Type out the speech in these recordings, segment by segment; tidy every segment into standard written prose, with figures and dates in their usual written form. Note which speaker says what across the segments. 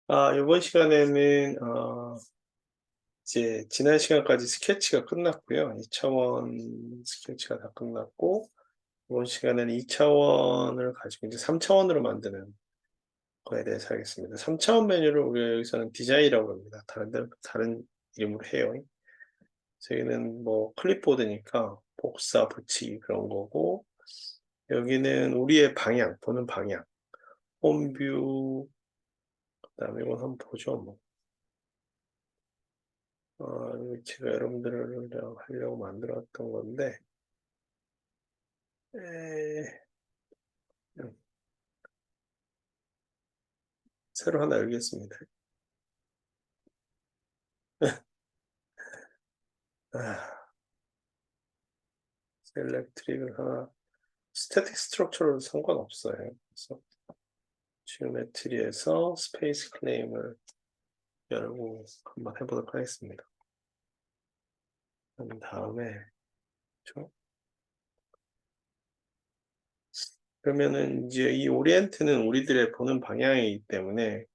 Speaker 1: 이번 시간에는 이제 지난 시간까지 스케치가 끝났고요. 2차원 스케치가 다 끝났고, 이번 시간에는 2차원을 가지고 이제 3차원으로 만드는 거에 대해서 하겠습니다. 3차원 메뉴를 우리가 여기서는 디자인이라고 합니다. 다른 데는 다른 이름으로 해요. 저희는 뭐 클립보드니까 복사, 붙이기 그런 거고, 여기는 우리의 방향, 보는 방향, 홈뷰, 그다음에 이건 한번 보죠, 뭐. 이거 제가 여러분들을 하려고 만들었던 건데, 에, 음, 새로 하나 열겠습니다. 아, 셀렉트릭을 하나, 스태틱 스트럭처로 상관없어요. 그래서 지오메트리에서 스페이스 클레임을 열고 한번 해보도록 하겠습니다. 그 다음에, 그렇죠? 그러면은 이제 이 오리엔트는 우리들의 보는 방향이기 때문에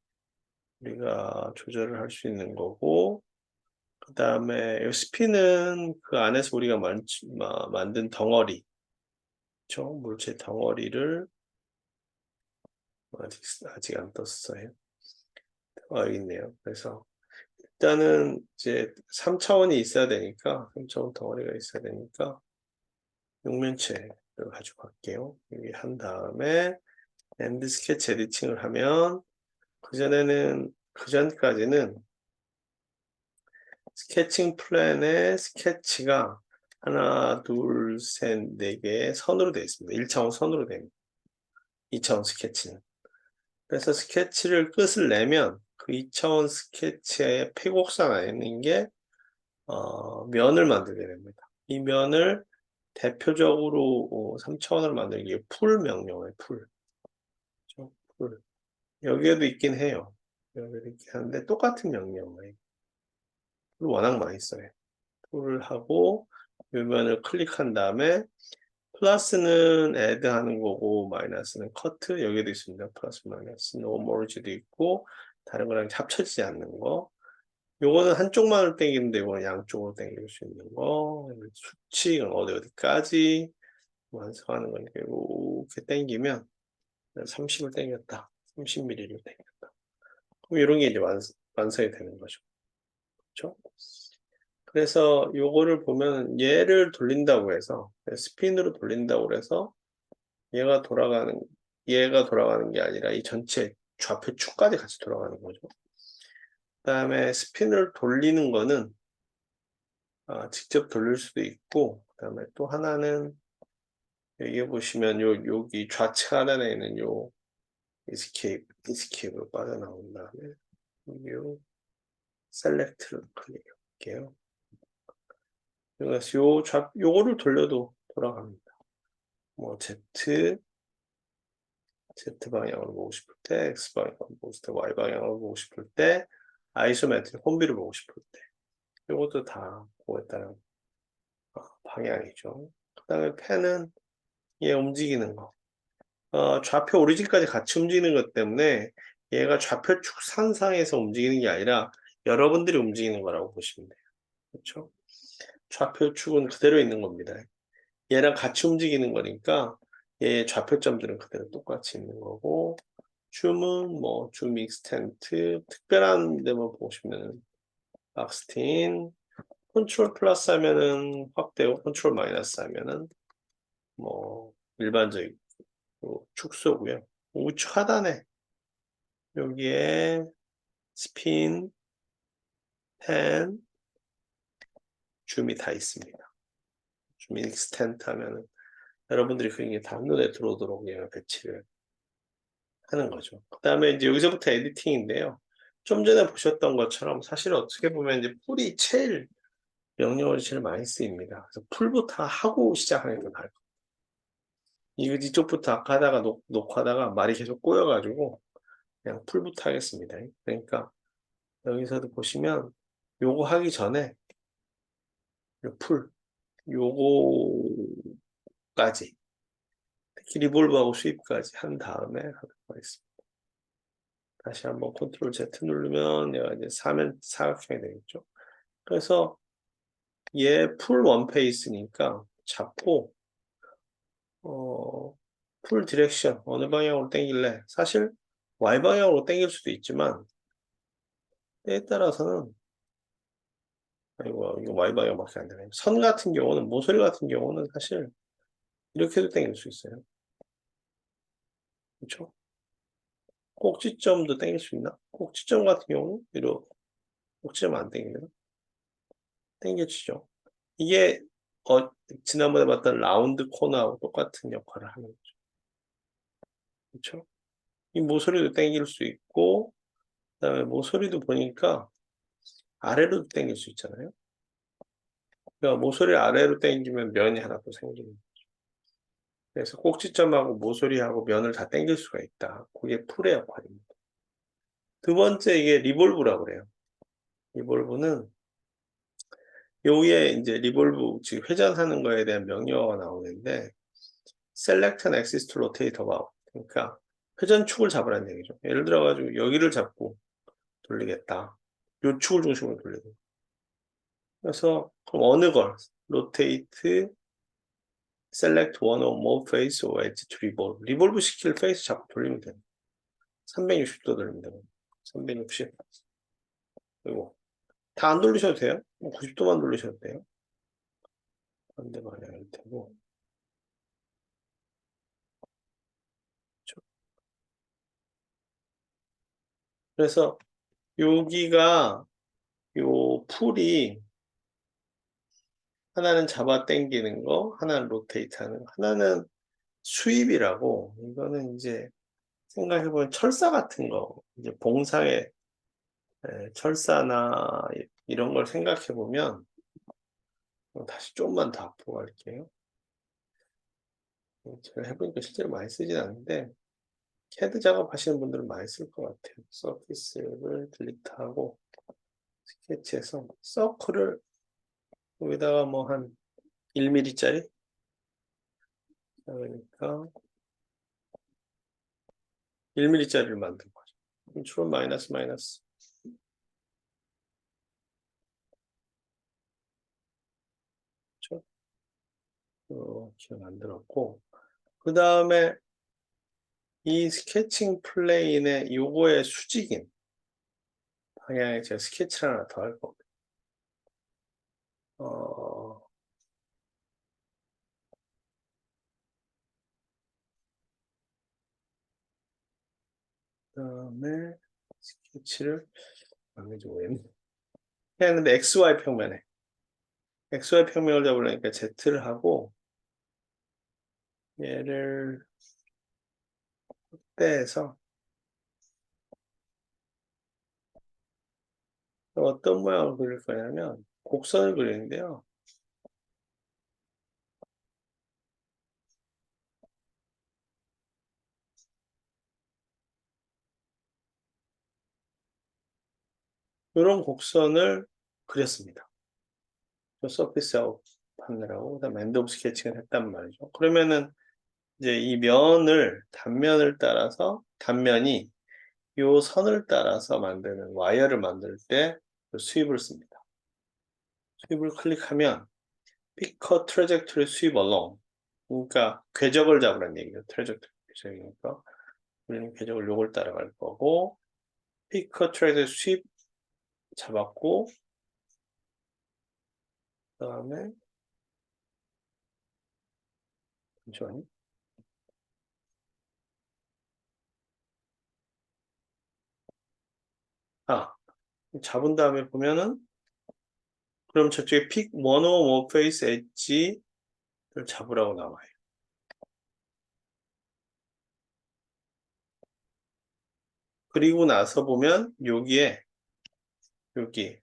Speaker 1: 우리가 조절을 할 수 있는 거고, 그 다음에 스피는 그 안에서 우리가 만든 덩어리, 그쵸? 물체 덩어리를 아직 안 떴어요. 여기 있네요. 그래서 일단은 이제 3차원이 있어야 되니까, 3차원 덩어리가 있어야 되니까 육면체를 가지고 갈게요. 여기 한 다음에 엔드 스케치 에디팅을 하면, 그전까지는 스케칭 플랜에 스케치가 하나, 둘, 셋, 네 개의 선으로 되어 있습니다. 1차원 선으로 됩니다. 2차원 스케치는. 그래서 스케치를 끝을 내면 그 2차원 스케치의 폐곡선 안에 있는 게 면을 만들게 됩니다. 이 면을 대표적으로 3차원으로 만드는 게 풀 명령어예요. 풀. 그렇죠? 풀. 여기에도 있긴 해요. 여기도 있긴 한데 똑같은 명령어예요. 풀 워낙 많이 써요. 풀을 하고 이 면을 클릭한 다음에 플러스는 애드 하는 거고 마이너스는 커트 여기도 있습니다. 플러스 마이너스 노 머지도 있고 다른 거랑 합쳐지지 않는 거. 요거는 한쪽만을 당기는데 이거는 양쪽으로 당길 수 있는 거. 수치 어디까지 완성하는 거니까 이렇게 당기면 30을 당겼다. 30mm를 당겼다. 그럼 이런 게 이제 완성이 되는 거죠. 그렇죠? 그래서 요거를 보면 얘를 돌린다고 해서 스핀으로 돌린다고 해서 얘가 돌아가는 게 아니라 이 전체 좌표 축까지 같이 돌아가는 거죠. 그다음에 스핀을 돌리는 거는 직접 돌릴 수도 있고, 그다음에 또 하나는 여기 보시면 여기 좌측 하단에 있는 요 이스케이프로 빠져나온 다음에 요 셀렉트를 클릭할게요. 그래서 요거를 돌려도 돌아갑니다. 뭐 Z 방향으로 보고 싶을 때, X 방향으로 보고 싶을 때, Y 방향으로 보고 싶을 때, 아이소메트릭 홈뷰를 보고 싶을 때, 이것도 다 그거에 따른 방향이죠. 그 다음에 펜은 얘 움직이는 거. 좌표 오리진까지 같이 움직이는 것 때문에 얘가 좌표축 상상에서 움직이는 게 아니라 여러분들이 움직이는 거라고 보시면 돼요. 그렇죠? 좌표축은 그대로 있는 겁니다. 얘랑 같이 움직이는 거니까 얘 좌표점들은 그대로 똑같이 있는 거고 줌은 뭐 줌 익스텐트 특별한 데만 보시면 박스틴 컨트롤 플러스 하면은 확대고 컨트롤 마이너스 하면은 뭐 일반적인 축소고요. 우측 하단에 여기에 스핀, 펜, 줌이 다 있습니다. 줌 익스텐트 하면은 여러분들이 그게 다 눈에 들어오도록 얘가 배치를 하는 거죠. 그 다음에 이제 여기서부터 에디팅인데요. 좀 전에 보셨던 것처럼 사실 어떻게 보면 이제 풀이 제일 명령어를 제일 많이 쓰입니다. 그래서 풀부터 하고 시작하는 게 더 나을 거예요. 이쪽부터 아까 하다가 놓고 하다가 말이 계속 꼬여가지고 그냥 풀부터 하겠습니다. 그러니까 여기서도 보시면 요거 하기 전에 요 풀, 요거까지 특히 리볼브하고 스윕까지 한 다음에 하도록 하겠습니다. 다시 한번 컨트롤 Z 누르면 얘가 이제 사각형이 되겠죠. 그래서 얘 풀 원페이스니까 잡고 풀 디렉션 어느 방향으로 당길래? 사실 Y 방향으로 당길 수도 있지만 때에 따라서는 이거 Y 방향밖에 안 되네. 선 같은 경우는 모서리 같은 경우는 사실 이렇게도 당길 수 있어요. 그렇죠? 꼭지점도 당길 수 있나? 꼭지점 같은 경우는 이렇게 꼭지점 안 당기나? 당겨지죠. 이게 지난번에 봤던 라운드 코너하고 똑같은 역할을 하는 거죠. 그렇죠? 이 모서리도 당길 수 있고 그다음에 모서리도 보니까 아래로도 당길 수 있잖아요. 그러니까 모서리 아래로 당기면 면이 하나 또 생기는 거죠. 그래서 꼭지점하고 모서리하고 면을 다 당길 수가 있다. 그게 풀의 역할입니다. 두 번째 이게 리볼브라고 그래요. 리볼브는 여기에 이제 리볼브 즉 회전하는 거에 대한 명령어가 나오는데 select an axis to rotate about 그러니까 회전축을 잡으라는 얘기죠. 예를 들어 가지고 여기를 잡고 돌리겠다. 요 축을 중심으로 돌리고. 그래서 그럼 어느 걸 rotate select one or more face or edge to revolve. 리볼브 시킬 페이스 잡고 돌리면 돼요. 360도 돌리면 돼요. 360. 그리고 다 안 돌리셔도 돼요. 90도만 돌리셔도 돼요. 반대 방향일 테고. 그렇죠? 그래서 여기가 요 풀이 하나는 잡아 당기는 거, 하나는 로테이트 하는 거, 하나는 수입이라고 이거는 이제 생각해 보면 철사 같은 거 이제 봉사에 철사나 이런 걸 생각해 보면 다시 좀만 더 앞으로 갈게요. 제가 해 보니까 실제로 많이 쓰진 않는데 CAD 작업하시는 분들은 많이 쓸 것 같아요. 서피스를 딜리트하고 스케치해서 서클을 여기다가 뭐 한 1mm 짜리 그러니까 1mm 짜리를 만든 거죠. 컨트롤 마이너스 마이너스 그렇죠? 이렇게 만들었고 그 다음에 이 스케칭 플레인의 요거의 수직인 방향에 제가 스케치를 하나 더 할 겁니다. 그다음에 스케치를 좀 해야 하는데 XY 평면에 XY 평면을 잡으려니까 Z를 하고 얘를 떼서 어떤 모양을 그릴 거냐면 곡선을 그리는데요. 이런 곡선을 그렸습니다. 서피스 아웃 하느라고 그다음에 엔드 오브 스케칭을 했단 말이죠. 그러면은 이제 이 면을 단면을 따라서 단면이 요 선을 따라서 만드는 와이어를 만들 때 수입을 씁니다. 수입을 클릭하면 피커 트래젝토리 수입 along 그러니까 궤적을 잡으라는 얘기죠. 트래젝토리 궤적이니까 우리는 궤적을 요걸 따라갈 거고 피커 트래젝토리 수입 잡았고 그다음에 잠시만요. 잡은 다음에 보면은 그럼 저쪽에 픽 원오 워 페이스 엣지를 잡으라고 나와요. 그리고 나서 보면 여기에 여기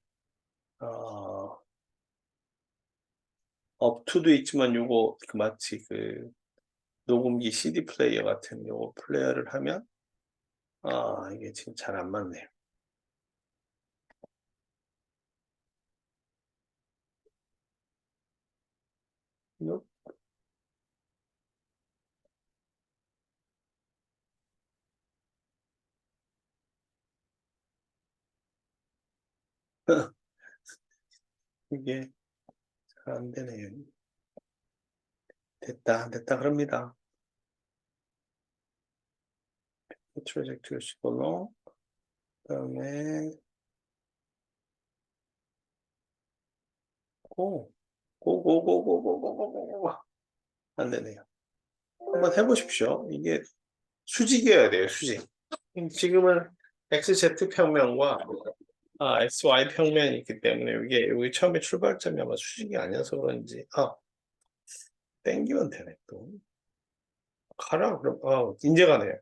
Speaker 1: 업투도 있지만 요거 마치 그 녹음기 CD 플레이어 같은 요거 플레이어를 하면 이게 지금 잘 안 맞네요. 요 이게 잘 안 되네요. 됐다, 안 됐다 그럽니다. 프로젝트 시고로 그다음에 고, 고고고고고고고고 안 되네요. 한번 해보십시오. 이게 수직이어야 돼요, 수직. 지금은 XZ 평면과 XY 평면이 있기 때문에 이게 여기 처음에 출발점이 아마 수직이 아니어서 그런지 땡기면 되네 또. 가라 그럼 이제 가네요.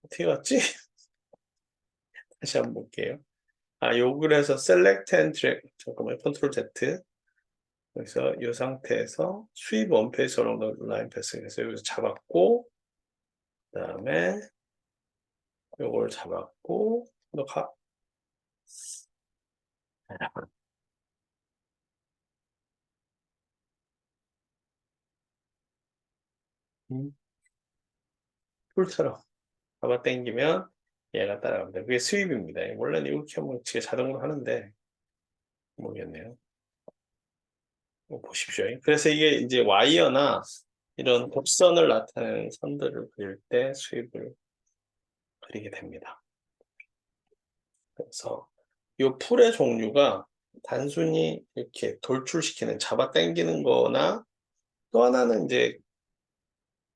Speaker 1: 어떻게 갔지? 다시 한번 볼게요. 요구를 해서 select and drag 잠깐만 컨트롤 Z 여기서 이 상태에서 스윕 원페이스 어라운드 라인 패스해서 여기서 잡았고 그다음에 요걸 잡았고 너 가. 풀처럼 잡아 당기면 얘가 따라갑니다. 그게 스윕입니다. 원래는 이렇게 하면 지가 자동으로 하는데 모르겠네요. 보십시오. 그래서 이게 이제 와이어나 이런 곡선을 나타내는 선들을 그릴 때 스윕을 그리게 됩니다. 그래서 이 풀의 종류가 단순히 이렇게 돌출시키는 잡아 당기는 거나 또 하나는 이제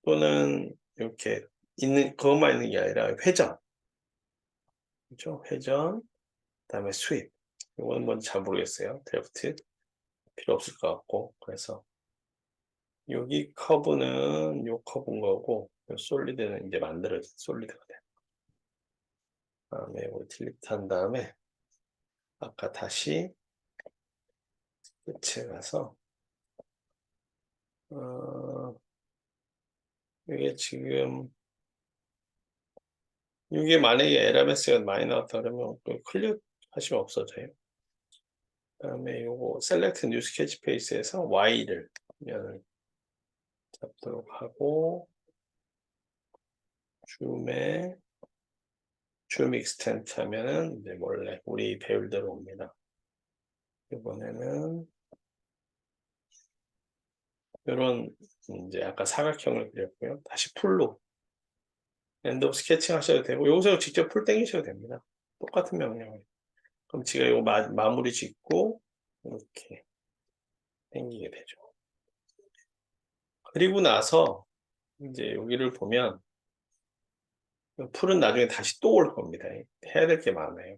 Speaker 1: 또는 이렇게 있는 그것만 있는 게 아니라 회전, 그렇죠? 회전, 그다음에 스윕. 이거는 뭔지 잘 모르겠어요. 드래프트 필요 없을 것 같고 그래서 여기 커브는 요 커브인 거고 요 솔리드는 이제 만들어진 솔리드가 돼요. 그다음에 우리 딜리트한 다음에 아까 다시 끝에 가서 이게 지금 이게 만약에 LMS가 많이 나왔다 그러면 클릭 하시면 없어져요. 그다음에 요거 셀렉트 뉴 스케치 페이스에서 Y를 면을 잡도록 하고 줌에 줌 익스텐트 하면은 이제 원래 우리 배울 대로 옵니다. 이번에는 이런 이제 아까 사각형을 그렸고요. 다시 풀로 엔드 오브 스케칭 하셔도 되고 여기서 직접 풀 땡기셔도 됩니다. 똑같은 명령을. 그럼 제가 이거 마무리 짓고 이렇게 땡기게 되죠. 그리고 나서 이제 여기를 보면 풀은 나중에 다시 또 올 겁니다. 해야 될 게 많아요.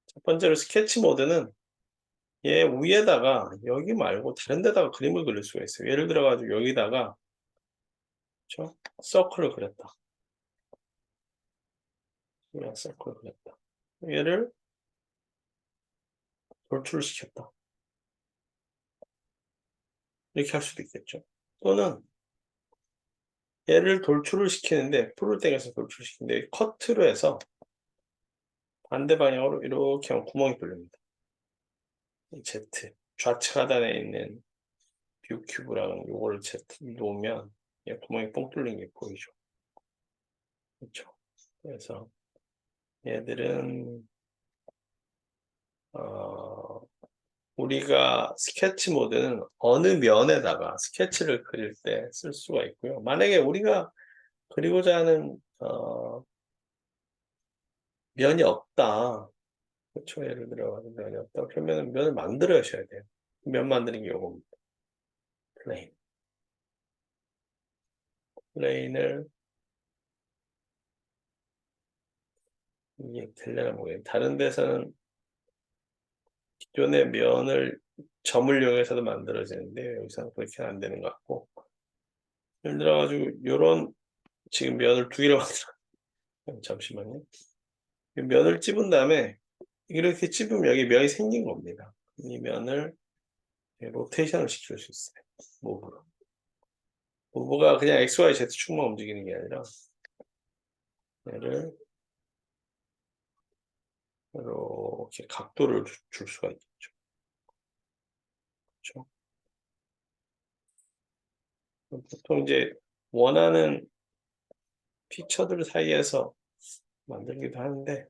Speaker 1: 첫 번째로 스케치 모드는 얘 위에다가 여기 말고 다른 데다가 그림을 그릴 수가 있어요. 예를 들어 가지고 여기다가 그렇죠? 서클을 그렸다. 그냥 서클을 그렸다. 얘를 돌출시켰다. 이렇게 할 수도 있겠죠. 또는 얘를 돌출을 시키는데 풀을 땡겨서 돌출시키는데 커트로 해서 반대 방향으로 이렇게 하면 구멍이 뚫립니다. Z 좌측 하단에 있는 뷰 큐브랑 요거를 Z 놓으면 얘 구멍이 뻥 뚫린 게 보이죠. 그렇죠. 그래서 얘들은 우리가 스케치 모드는 어느 면에다가 스케치를 그릴 때 쓸 수가 있고요. 만약에 우리가 그리고자 하는 면이 없다. 그렇죠. 예를 들어 면이 없다. 그러면 면을 만들어셔야 돼요. 면 만드는 게 요겁니다. 플레인. 플레인을 이게 될려나 모르겠어요. 다른 데서는 기존의 면을 점을 이용해서도 만들어지는데 여기서는 그렇게는 안 되는 것 같고 예를 들어 가지고 요런 지금 면을 두 개를 만들어 잠시만요. 면을 찝은 다음에 이렇게 찝으면 여기 면이 생긴 겁니다. 이 면을 로테이션을 시킬 수 있어요. 무브로. 무브가 그냥 XYZ 축만 움직이는 게 아니라 얘를 이렇게 각도를 줄 수가 있겠죠. 그렇죠? 보통 이제 원하는 피처들 사이에서 만들기도 하는데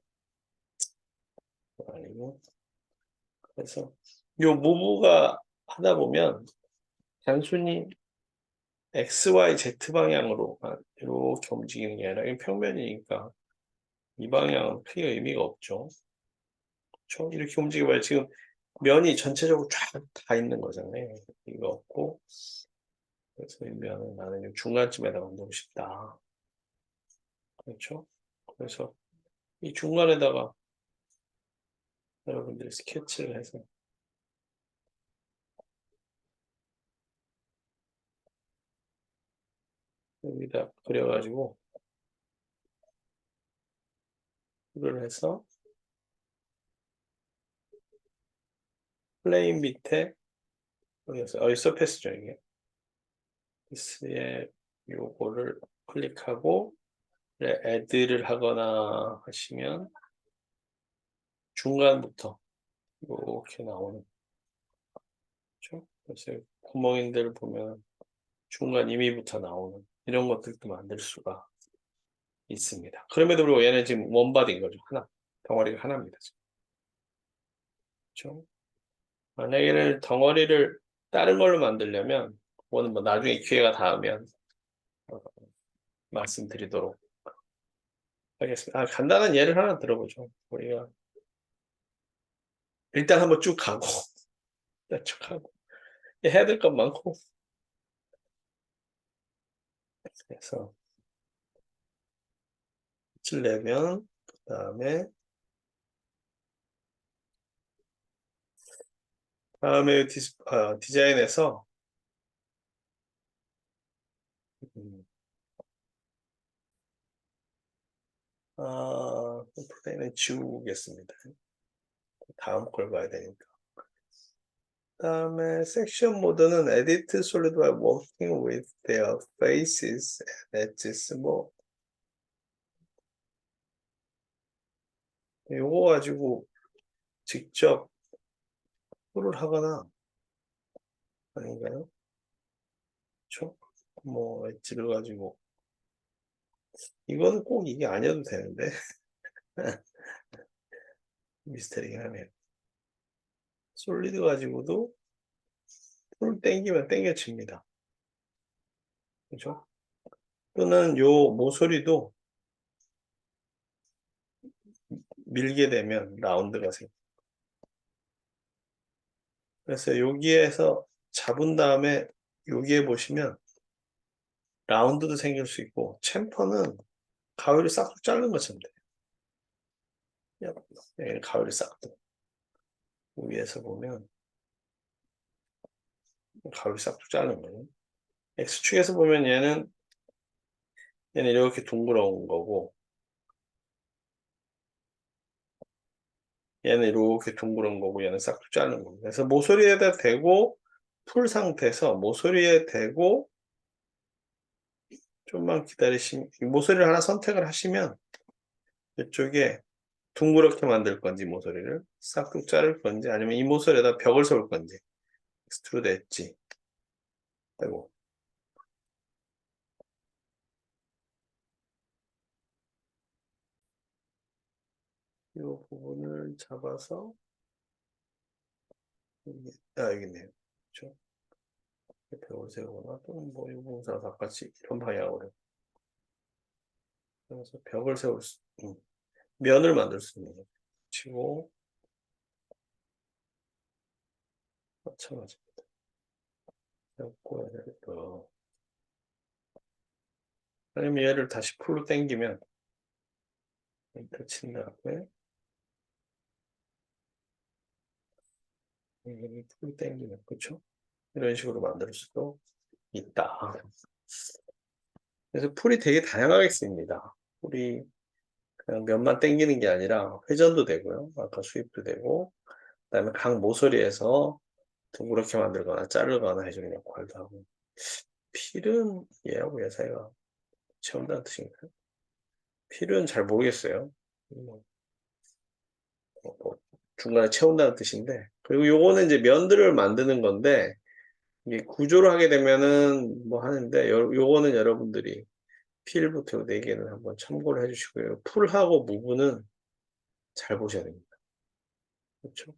Speaker 1: 아니고. 그래서 요 무브가 하다 보면 단순히 X, Y, Z 방향으로만 이렇게 움직이는 게 아니라 이 평면이니까 이 방향은 크게 의미가 없죠. 그쵸? 이렇게 움직여봐야 지금 면이 전체적으로 쫙 다 있는 거잖아요. 이거 없고. 그래서 이 면은 나는 이 중간쯤에다가 놓고 싶다. 그렇죠? 그래서 이 중간에다가 여러분들이 스케치를 해서 여기다 그려가지고 이걸 해서 플레인 밑에 여기 서페스죠 이게. 서페스에 요거를 클릭하고 애드를 하거나 하시면 중간부터 이렇게 나오는 거죠. 그래서 구멍인들 보면 중간 임의부터 나오는 이런 것들도 만들 수가 있습니다. 그럼에도 불구하고 얘는 지금 원바디인 거죠. 하나. 덩어리가 하나입니다. 그렇죠? 만약에 덩어리를 다른 걸로 만들려면 그거는 뭐 나중에 기회가 닿으면 말씀드리도록 하겠습니다. 간단한 예를 하나 들어보죠. 우리가 일단 한번 쭉 가고 일단 쭉 하고 해야 될 것 많고 그래서 빛을 내면 다음에 디자인에서 플레이는 지우겠습니다. 다음 걸 봐야 되니까. 다음에 섹션 모드는 edit solid by working with their faces and edges. 뭐 요거 가지고 직접 툴을 하거나 아닌가요? 그쵸? 뭐 엣지를 가지고 이거는 꼭 이게 아니어도 되는데 미스터리긴 하네요. 솔리드 가지고도 툴 땡기면 땡겨집니다. 그죠? 또는 요 모서리도 밀게 되면 라운드가 생겨요. 그래서 여기에서 잡은 다음에 여기에 보시면 라운드도 생길 수 있고 챔퍼는 가위를 싹둑 자른 것처럼 돼요. 가위를 싹둑 위에서 보면 가위를 싹둑 자른 거예요. X축에서 보면 얘는 이렇게 둥그러운 거고 얘는 이렇게 둥그런 거고 얘는 싹둑 자른 거고 그래서 모서리에다 대고 풀 상태에서 모서리에 대고 좀만 기다리시면 모서리를 하나 선택을 하시면 이쪽에 둥그렇게 만들 건지 모서리를 싹둑 자를 건지 아니면 이 모서리에다 벽을 세울 건지 익스트루드 엣지 되고 이 부분을 잡아서 여기 있네요. 그렇죠? 벽을 세우거나 또는 뭐 유봉사 바깥이 이런 방향으로 그래서 벽을 세울 수 면을 만들 수 있는 거죠. 치고 마찬가지입니다. 잡고 얘를 또 아니면 얘를 다시 풀로 당기면 엔터 친 다음에 풀로 당기면 그렇죠? 이런 식으로 만들 수도 있다. 그래서 풀이 되게 다양하게 쓰입니다. 풀이 그냥 면만 당기는 게 아니라 회전도 되고요. 아까 수입도 되고 그다음에 각 모서리에서 둥그렇게 만들거나 자르거나 해주는 역할도 하고 필은 얘하고 얘 사이가 채운다는 뜻인가요? 필은 잘 모르겠어요. 뭐, 뭐 중간에 채운다는 뜻인데 그리고 요거는 이제 면들을 만드는 건데 이게 구조를 하게 되면은 뭐 하는데 요거는 여러분들이 필부터 4개는 한번 참고를 해주시고요. 풀하고 무브는 잘 보셔야 됩니다. 그렇죠?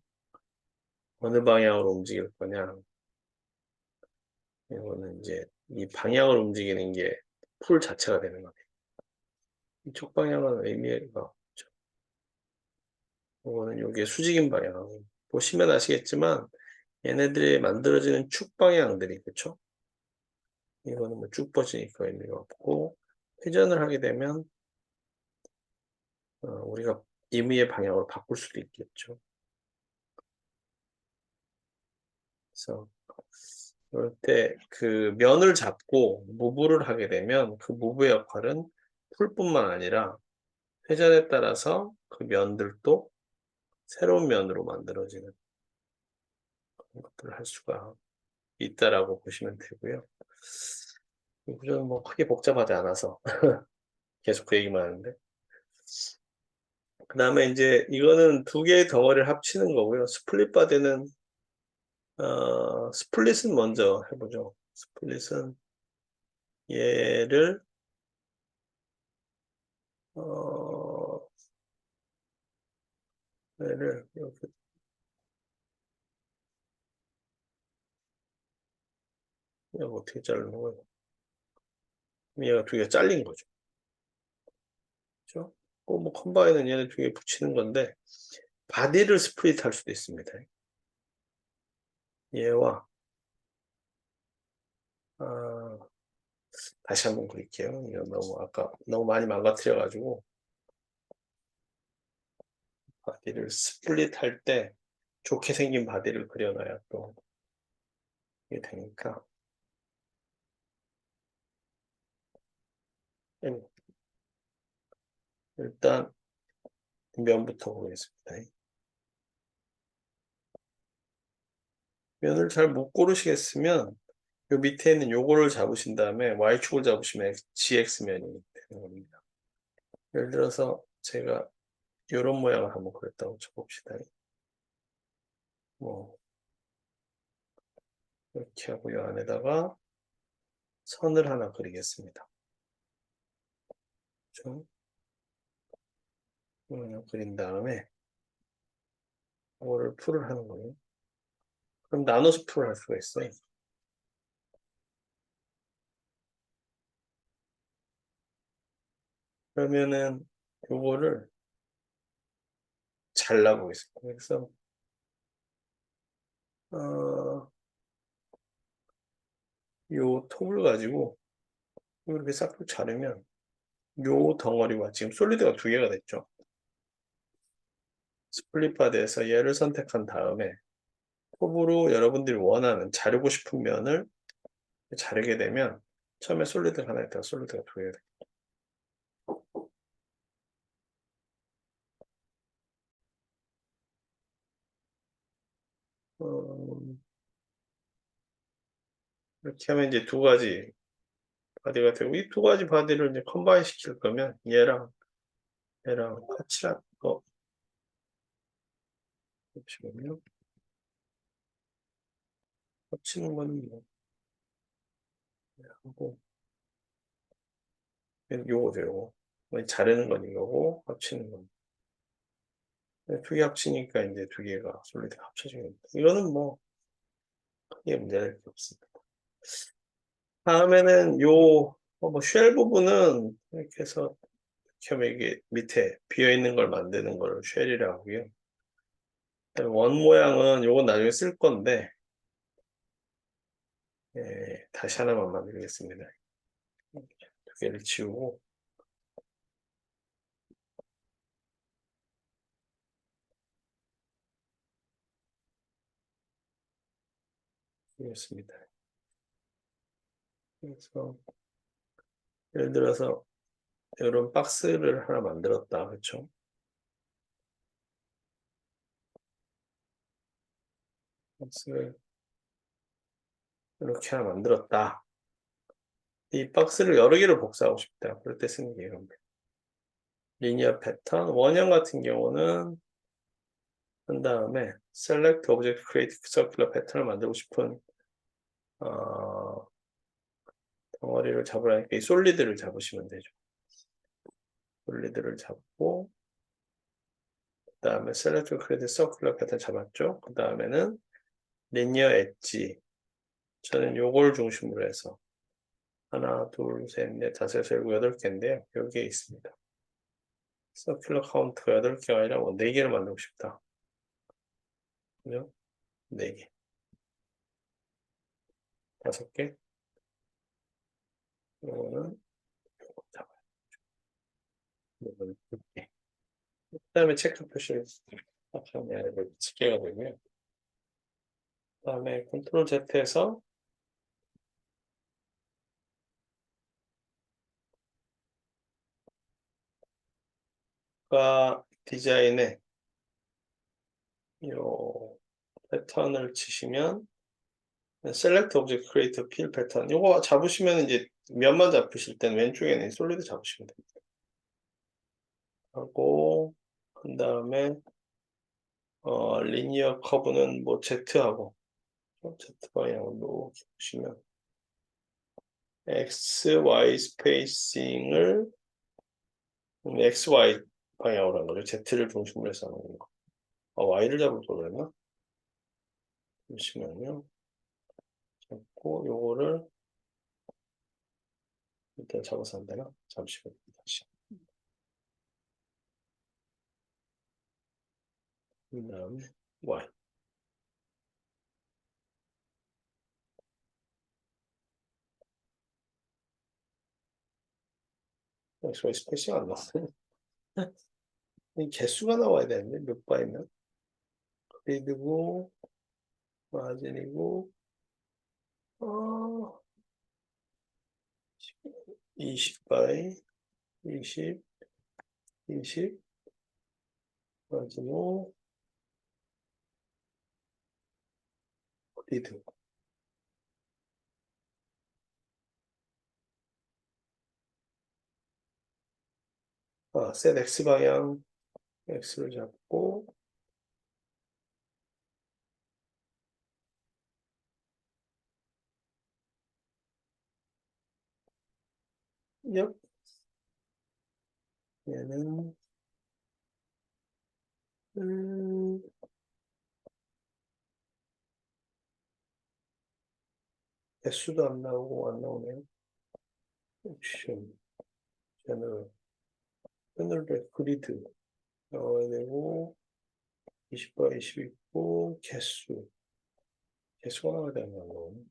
Speaker 1: 어느 방향으로 움직일 거냐. 이거는 이제 이 방향을 움직이는 게 풀 자체가 되는 거예요. 이쪽 방향은 의미가 없죠. 이거는 여기에 수직인 방향. 보시면 아시겠지만 얘네들이 만들어지는 축 방향들이 그렇죠? 이거는 뭐 쭉 뻗으니까 의미가 없고 회전을 하게 되면 우리가 임의의 방향으로 바꿀 수도 있겠죠. 그래서 그럴 때 그 면을 잡고 무브를 하게 되면 그 무브의 역할은 풀뿐만 아니라 회전에 따라서 그 면들도 새로운 면으로 만들어지는 그런 것들을 할 수가 있다라고 보시면 되고요. 이 구조는 뭐 크게 복잡하지 않아서 계속 그 얘기만 하는데 그다음에 인제 이거는 두 개의 덩어리를 합치는 거고요. 스플릿 바디는 스플릿은 먼저 해 보죠. 스플릿은 얘를 어 얘를 이렇게 이거 어떻게 자르는 거예요? 얘가 두 개가 잘린 거죠. 그죠? 뭐 컴바인은 얘네 두 개 붙이는 건데 바디를 스플릿할 수도 있습니다. 얘와 아 다시 한번 그릴게요. 이거 너무 아까 너무 많이 망가뜨려 가지고 바디를 스플릿할 때 좋게 생긴 바디를 그려 놔야 또 이게 되니까 음 일단 면부터 보겠습니다. 면을 잘 못 고르시겠으면 요 밑에 있는 요거를 잡으신 다음에 Y축을 잡으시면 GX면이 되는 겁니다. 예를 들어서 제가 요런 모양을 한번 그렸다고 쳐 봅시다. 뭐 이렇게 하고 요 안에다가 선을 하나 그리겠습니다. 그죠? 그린 다음에 요거를 풀을 하는 거예요. 그럼 나눠서 풀을 할 수가 있어요. 그러면은 요거를 잘라 보겠습니다. 그래서 어 요 톱을 가지고 이렇게 싹둑 자르면 요 덩어리와 지금 솔리드가 두 개가 됐죠. 스플릿 바디에서 얘를 선택한 다음에 톱으로 여러분들이 원하는 자르고 싶은 면을 자르게 되면 처음에 솔리드가 하나 있다가 솔리드가 두 개가 돼요. 어 이렇게 하면 이제 두 가지 바디가 되고 이 두 가지 바디를 이제 컴바인 시킬 거면 얘랑 같이 잠시만요. 합치는 거는 뭐 하고 요거죠, 요거. 자르는 건 이거고 합치는 건 두 개 합치니까 인제 두 개가 솔리드가 합쳐진 겁니다. 이거는 뭐 크게 문제될 게 없습니다. 다음에는 요 뭐 쉘 부분은 이렇게 해서 이렇게 하면 이게 밑에 비어 있는 걸 만드는 거를 쉘이라고 하고요. 그다음에 원 모양은 요건 나중에 쓸 건데 예 다시 하나만 만들겠습니다. 두 개를 지우고 이렇습니다. 그래서 예를 들어서 요런 박스를 하나 만들었다. 그쵸? 박스를 이렇게 하나 만들었다. 이 박스를 여러 개를 복사하고 싶다. 그럴 때 쓰는 게 이겁니다. 리니어 패턴 원형 같은 경우는 한 다음에 select object create circular 패턴을 만들고 싶은 어, 덩어리를 잡으라니까 이 솔리드를 잡으시면 되죠. 솔리드를 잡고 다음에 셀렉트 크레딧 서큘러 패턴 잡았죠. 그 다음에는 리니어 엣지. 저는 요걸 중심으로 해서 하나, 둘, 셋, 넷, 다섯, 여섯, 일곱, 여덟 개인데요. 여기에 있습니다. 서큘러 카운트가 8개가 아니라 4개를 만들고 싶다. 그죠? 4개. 5개. 요거는 요거 잡아요. 요거는 6개. 그 다음에 체크 표시를 합하면 7개가 되고요. 그 다음에 컨트롤 Z에서 디자인에 요 패턴을 치시면 Select Object Create Fill Pattern 요거 잡으시면 이제 면만 잡으실 때는 왼쪽에는 솔리드 잡으시면 됩니다. 하고 그 다음에 리니어 커브는 뭐 Z하고 Z 방향으로 보시면 X, Y 스페이싱을 X, Y 방향으로 하는 거죠. Z를 중심으로 해서 하는 거. Y를 잡을 걸 그랬나? 잠시만요. 잡고 요거를 일단 잡아서 안 되나? 잠시만요. 다시. 그 다음에 Y. X, Y 스페이싱 안 나왔어요. 이 개수가 나와야 되는데 몇 바이면? 그리드고 마진이고 20바이 20 20 마지노 그리드 셋 X 방향 X를 잡고 엽 얘는 개수도 안 나오고 안 나오네요. 옵션 제너럴 제너럴 그리드 나와야 되고 20바이 20 있고 개수가 나와야 되는 거 안 나오네.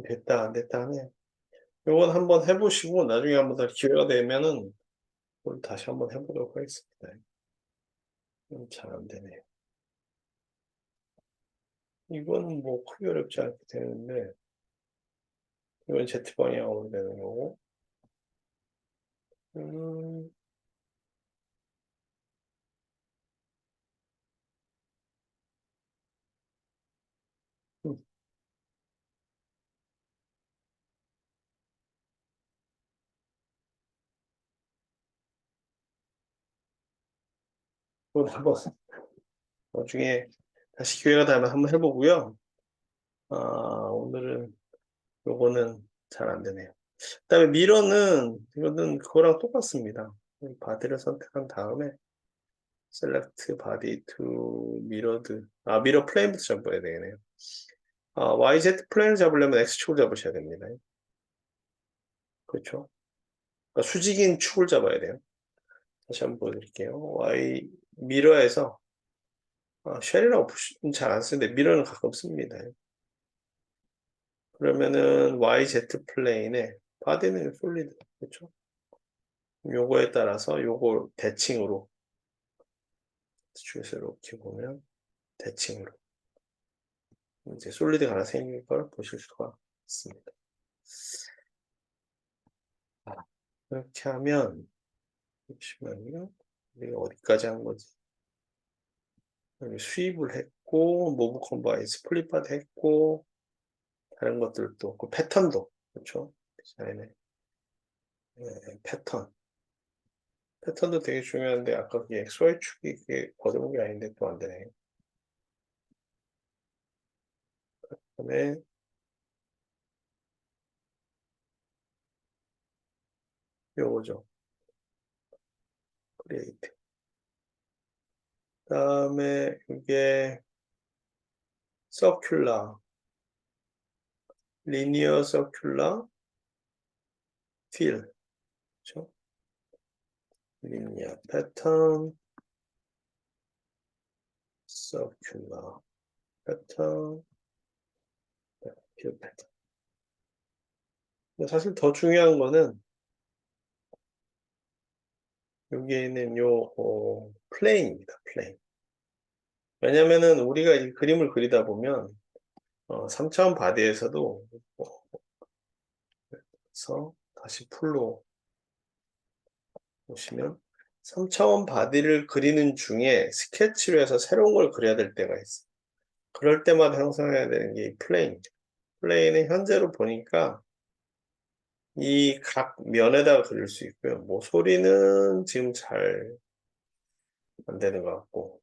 Speaker 1: 됐다 안 됐다 하네. 요건 한번 해보시고 나중에 한번 더 기회가 되면은 오늘 다시 한번 해보도록 하겠습니다. 잘 안 되네요. 이건 뭐 크게 어렵지 않게 되는데 이건 Z 방향으로 되는 거고 음, 음, 이건 한번 나중에 다시 기회가 되면 한번 해보고요. 오늘은 요거는 잘 안 되네요. 그다음에 미러는 이거는 그거랑 똑같습니다. 바디를 선택한 다음에 셀렉트 바디 투 미러드 미러 플레인부터 잡아야 되겠네요. YZ 플레인을 잡으려면 X축을 잡으셔야 됩니다. 그렇죠? 그러니까 수직인 축을 잡아야 돼요. 다시 한번 보여드릴게요. Y 미러에서 쉘이라고 잘 안 쓰는데 미러는 가끔 씁니다. 그러면은 YZ 플레인에 바디는 솔리드 그렇죠? 요거에 따라서 요걸 대칭으로 주에서 이렇게 보면 대칭으로 이제 솔리드가 하나 생긴 걸 보실 수가 있습니다. 이렇게 하면 잠시만요. 우리가 어디까지 한 거지? 여기 수입을 했고 모브 컴바인 스플릿 바디 했고 다른 것들도 없고 패턴도 그렇죠? 디자인의 패턴 패턴도 되게 중요한데 아까 그게 XY축이 그게 어려운 게 아닌데 또 안 되네. 그다음에 요거죠. 크리에이트. 그다음에 이게 서큘러, 리니어 서큘러 필. 그렇죠? 리니어 패턴, 서큘러 패턴, 필 패턴. 근데 사실 더 중요한 거는 여기에는 플레인입니다. 플레인. 왜냐면은 우리가 이 그림을 그리다 보면 3차원 바디에서도 그래서 다시 풀로 보시면 3차원 바디를 그리는 중에 스케치로 해서 새로운 걸 그려야 될 때가 있어요. 그럴 때마다 형성해야 되는 게 이 플레인이죠. 플레인은 현재로 보니까 이 각 면에다가 그릴 수 있고요. 뭐 소리는 지금 잘 안 되는 것 같고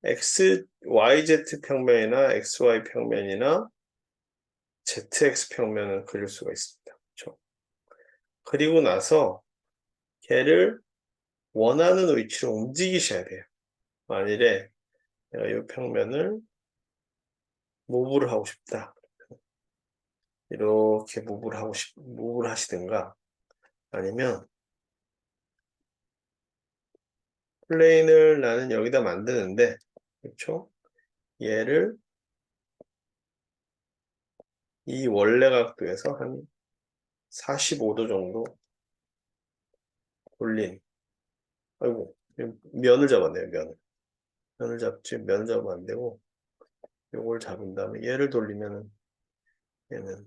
Speaker 1: YZ 평면이나 XY 평면이나 ZX 평면을 그릴 수가 있습니다. 그렇죠? 그리고 나서 걔를 원하는 위치로 움직이셔야 돼요. 만일에 내가 이 평면을 무브를 하고 싶다. 이렇게 무브를 하시든가 아니면 플레인을 나는 여기다 만드는데 그렇죠? 얘를 이 원래 각도에서 한 45도 정도 돌린 아이고 면을 잡았네요. 면을 잡지 면을 잡으면 안 되고 요걸 잡은 다음에 얘를 돌리면은 얘는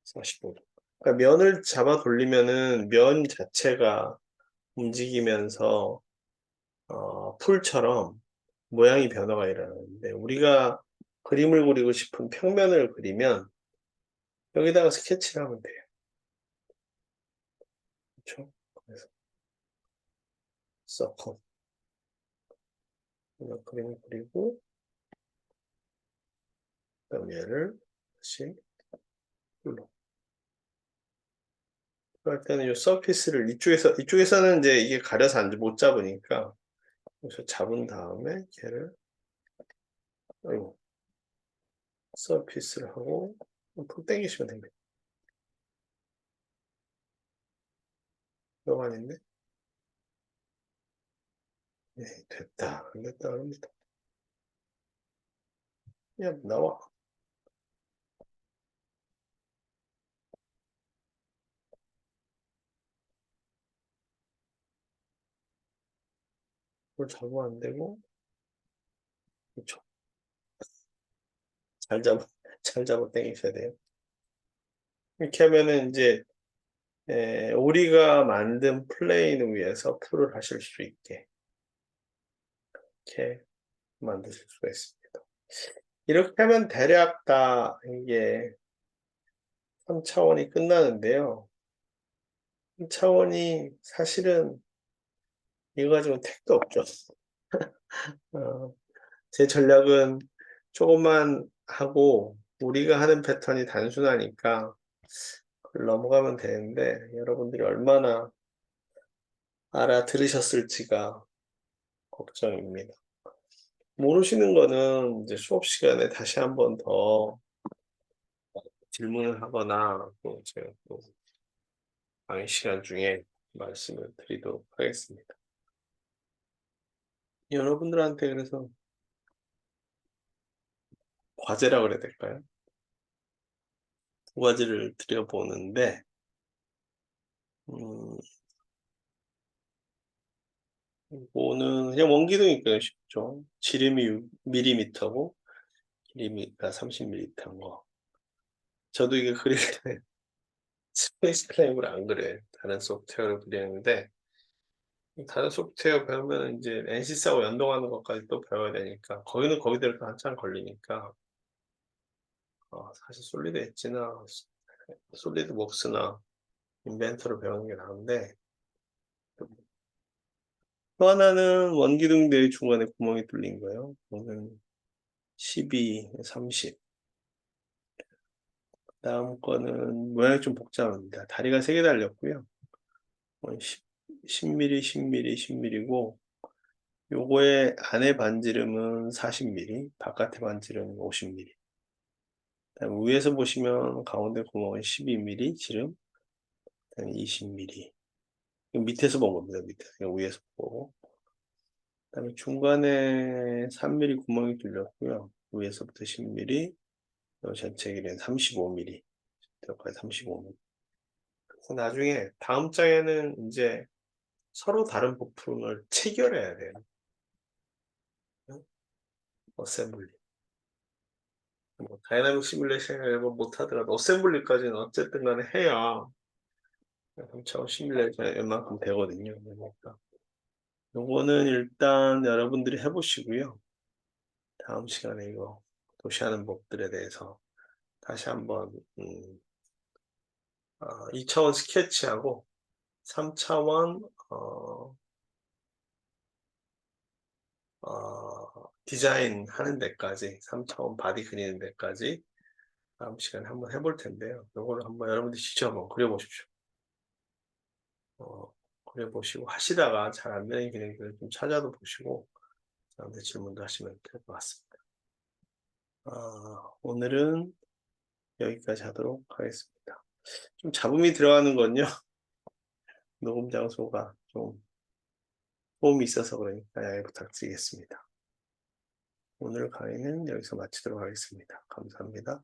Speaker 1: 45도. 그러니까 면을 잡아 돌리면은 면 자체가 움직이면서 풀처럼 모양이 변화가 일어나는데 우리가 그림을 그리고 싶은 평면을 그리면 여기다가 스케치를 하면 돼요. 그렇죠? 그래서 서cle 그림을 그리고 그다음 얘를 다시 풀로 그럴 때는 이 서피스를 이쪽에서는 이제 이게 가려서 못 잡으니까 여기서 잡은 다음에 걔를 아이고 서피스를 하고 푹 당기시면 됩니다. 이거 아닌데? 네, 됐다. 안 됐다 그럽니다. 야, 나와. 이걸 잡으면 안 되고, 그쵸. 잘 잡아, 잘 잡아 당기셔야 돼요. 이렇게 하면은 이제, 우리가 만든 플레인 위에서 풀을 하실 수 있게, 이렇게 만드실 수가 있습니다. 이렇게 하면 대략 다 이게 3차원이 끝나는데요. 3차원이 사실은 이거 가지고 택도 없죠. 어, 제 전략은 조금만 하고 우리가 하는 패턴이 단순하니까 그걸 넘어가면 되는데 여러분들이 얼마나 알아들으셨을지가 걱정입니다. 모르시는 거는 이제 수업 시간에 다시 한번 더 질문을 하거나 또 제가 또 강의 시간 중에 말씀을 드리도록 하겠습니다. 여러분들한테 그래서 과제라 그래야 될까요? 두 가지를 드려보는데 음, 이거는 그냥 원기둥이니까 쉽죠. 지름이 6mm고 길이가 30mm인 거. 저도 이게 그릴 때 스페이스 클레임을 안 그려요. 다른 소프트웨어를 그리는데 다른 소프트웨어 배우면 이제 NCS하고 연동하는 것까지 또 배워야 되니까 거기는 거기대로 또 한참 걸리니까 사실 솔리드 엣지나 솔리드웍스나 인벤터를 배우는 게 나은데 또 하나는 원기둥대 중간에 구멍이 뚫린 거예요. 이거는 12, 30. 다음 거는 모양이 좀 복잡합니다. 다리가 3개 달렸고요. 10mm, 10mm, 10mm고 요거의 안에 반지름은 40mm, 바깥의 반지름은 50mm. 그다음 위에서 보시면 가운데 구멍은 12mm 지름, 그다음에 20mm. 밑에서 본 겁니다. 밑에서 위에서 보고. 그다음에 중간에 3mm 구멍이 뚫렸고요. 위에서부터 10mm, 요 전체 길이는 35mm. 여기까지 35mm. 그래서 나중에 다음 장에는 이제 서로 다른 부품을 체결해야 돼요. 어셈블리. 뭐 다이나믹 시뮬레이션을 못하더라도 어셈블리까지는 어쨌든 간에 해야 3차원 시뮬레이션에 웬만큼 되거든요. 그러니까 요거는 일단 여러분들이 해 보시고요. 다음 시간에 이거 도시하는 법들에 대해서 다시 한번 2차원 스케치하고 3차원 디자인 하는 데까지 3차원 바디 그리는 데까지 다음 시간에 한번 해볼 텐데요. 요거를 한번 여러분들이 직접 한번 그려 보십시오. 그려 보시고 하시다가 잘 안 되는 기능들을 좀 찾아도 보시고 저한테 질문도 하시면 될 것 같습니다. 오늘은 여기까지 하도록 하겠습니다. 좀 잡음이 들어가는 건요. 녹음 장소가 좀 소음이 있어서 그러니까 양해 부탁드리겠습니다. 오늘 강의는 여기서 마치도록 하겠습니다. 감사합니다.